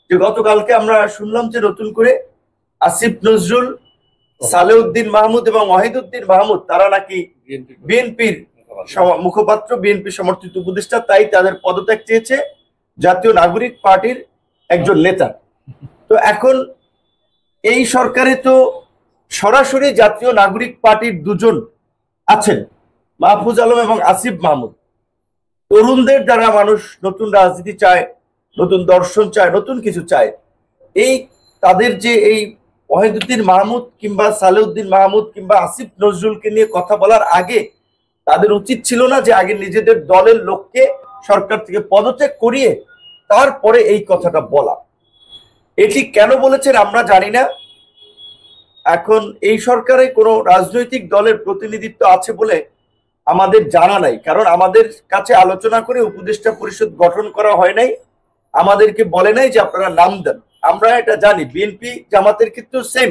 যে গতকালকে আমরা শুনলাম যে নতুন করে আসিফ নজরুল, সালেউদ্দিন মাহমুদ এবং ওয়াহিদুদ্দিন মাহমুদ তারা নাকি বিএনপির মুখপাত্র, বিএনপি সমর্থিত উপদেষ্টা, তাই তাদের পদত্যাগ চেয়েছে জাতীয় নাগরিক পার্টির একজন নেতা। তো এখন এই সরকারে তো সরাসরি জাতীয় নাগরিক পার্টির দুজন আছেন, মাহফুজ আলম এবং আসিফ মাহমুদ। তরুণদের দ্বারা মানুষ নতুন রাজনীতি চায়, নতুন দর্শন চায়, নতুন কিছু চায়। এই তাদের যে এই ওয়াহিদুদ্দিন মাহমুদ কিংবা সালেউদ্দিন মাহমুদ কিংবা আসিফ নজরুলকে নিয়ে কথা বলার আগে তাদের উচিত ছিল না যে আগে নিজেদের দলের লোককে সরকার থেকে পদত্যাগ করিয়ে তারপরে এই কথাটা বলা? এটি কেন বলেছেন আমরা জানি না। এখন এই সরকারে কোনো রাজনৈতিক দলের প্রতিনিধিত্ব আছে বলে আমাদের জানা নাই, কারণ আমাদের কাছে আলোচনা করে উপদেষ্টা পরিষদ গঠন করা হয় নাই, আমাদেরকে বলে নাই যে আপনারা নাম দেন। আমরা এটা জানি, বিএনপি জামাতের ক্ষেত্রেও সেম,